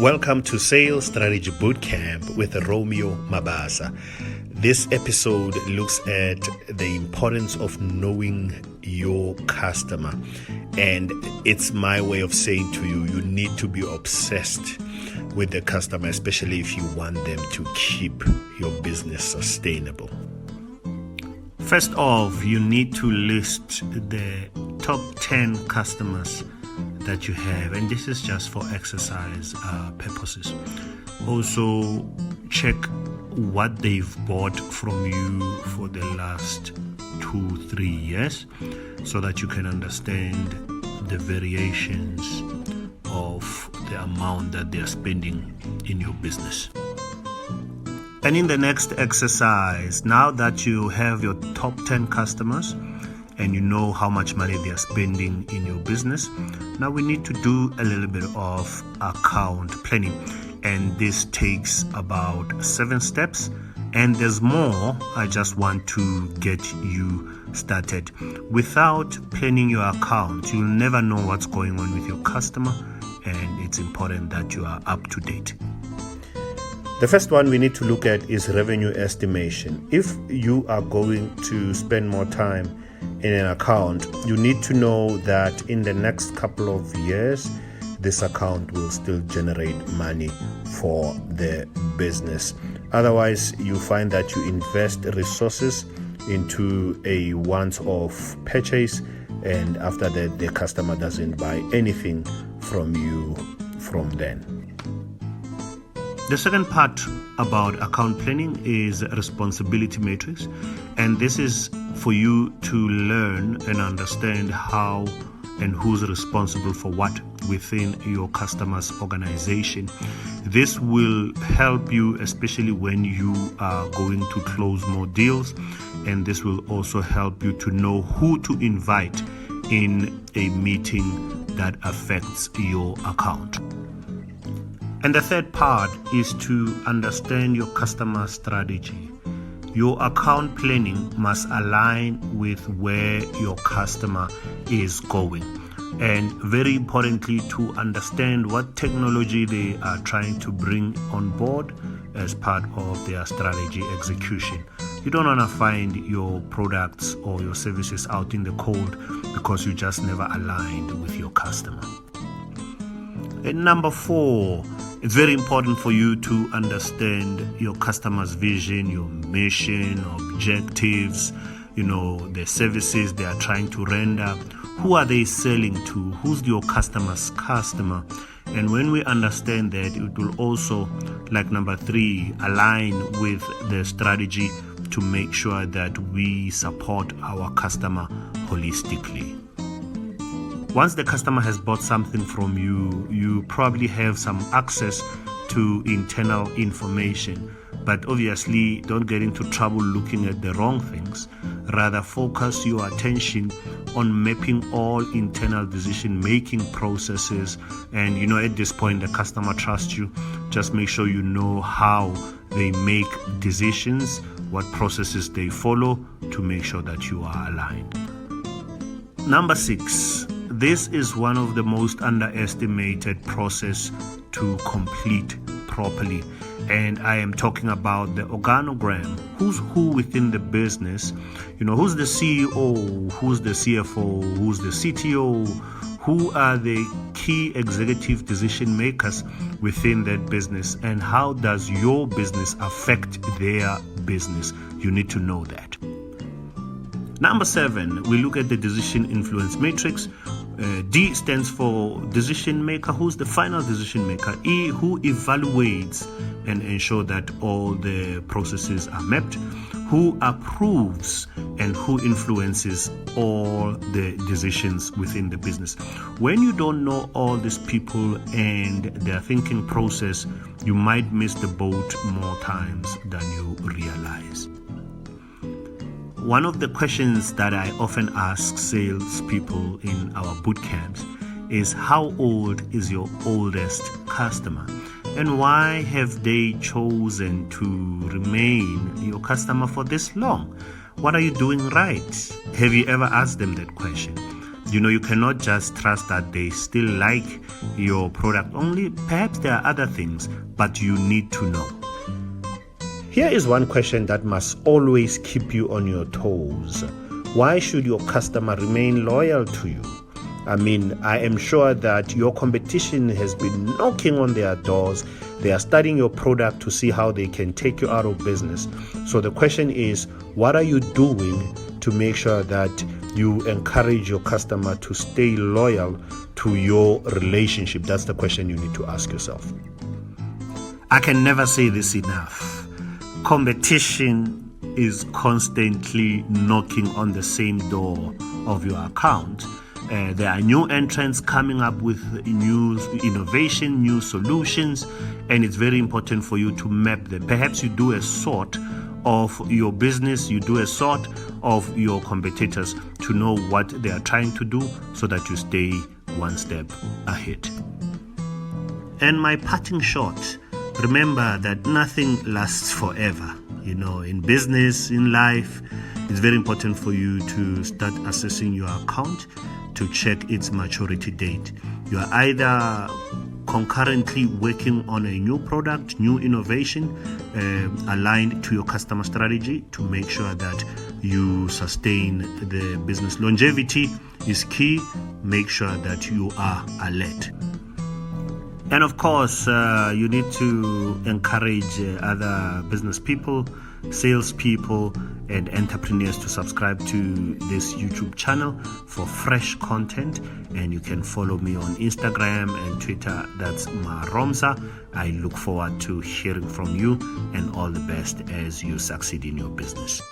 Welcome to Sales Strategy Bootcamp with Romeo Mabasa. This episode looks at the importance of knowing your customer. And it's my way of saying to you, you need to be obsessed with the customer, especially if you want them to keep your business sustainable. First off, you need to list the top 10 customers that you have, and this is just for exercise purposes. Also, check what they've bought from you for the last 2-3 years so that you can understand the variations of the amount that they are spending in your business. And in the next exercise, now that you have your top 10 customers and you know how much money they are spending in your business, now we need to do a little bit of account planning. And this takes about 7 steps. And there's more. I just want to get you started. Without planning your account, you'll never know what's going on with your customer. And it's important that you are up to date. The first one we need to look at is revenue estimation. If you are going to spend more time in an account, you need to know that in the next couple of years, this account will still generate money for the business. Otherwise, you find that you invest resources into a once-off purchase, and after that, the customer doesn't buy anything from you from then. The second part about account planning is responsibility matrix, and this is for you to learn and understand how and who's responsible for what within your customer's organization. This will help you, especially when you are going to close more deals, and this will also help you to know who to invite in a meeting that affects your account. And the third part is to understand your customer strategy. Your account planning must align with where your customer is going. And very importantly, to understand what technology they are trying to bring on board as part of their strategy execution. You don't want to find your products or your services out in the cold because you just never aligned with your customer. And number 4, it's very important for you to understand your customer's vision, your mission, objectives, the services they are trying to render. Who are they selling to? Who's your customer's customer? And when we understand that, it will also, like number 3, align with the strategy to make sure that we support our customer holistically. Once the customer has bought something from you, you probably have some access to internal information. But obviously, don't get into trouble looking at the wrong things. Rather, focus your attention on mapping all internal decision-making processes. And, at this point, the customer trusts you. Just make sure you know how they make decisions, what processes they follow to make sure that you are aligned. Number 6. This is one of the most underestimated process to complete properly. And I am talking about the organogram. Who's who within the business? Who's the CEO? Who's the CFO? Who's the CTO? Who are the key executive decision makers within that business? And how does your business affect their business? You need to know that. Number 7, we look at the decision influence matrix. D stands for decision maker. Who's the final decision maker? E, who evaluates and ensure that all the processes are mapped. Who approves and who influences all the decisions within the business. When you don't know all these people and their thinking process, you might miss the boat more times than you realize. One of the questions that I often ask salespeople in our boot camps is, how old is your oldest customer? And why have they chosen to remain your customer for this long? What are you doing right? Have you ever asked them that question? You cannot just trust that they still like your product only. Perhaps there are other things, but you need to know. Here is one question that must always keep you on your toes. Why should your customer remain loyal to you? I mean, I am sure that your competition has been knocking on their doors. They are studying your product to see how they can take you out of business. So the question is, what are you doing to make sure that you encourage your customer to stay loyal to your relationship? That's the question you need to ask yourself. I can never say this enough. Competition is constantly knocking on the same door of your account. There are new entrants coming up with new innovation, new solutions, and it's very important for you to map them. Perhaps you do a sort of your business, you do a sort of your competitors to know what they are trying to do so that you stay one step ahead. And my parting shot, remember that nothing lasts forever. In business, in life, it's very important for you to start assessing your account to check its maturity date. You are either concurrently working on a new product, new innovation, aligned to your customer strategy to make sure that you sustain the business. Longevity is key. Make sure that you are alert. And of course, you need to encourage other business people, salespeople, and entrepreneurs to subscribe to this YouTube channel for fresh content. And you can follow me on Instagram and Twitter. That's Maromsa. I look forward to hearing from you, and all the best as you succeed in your business.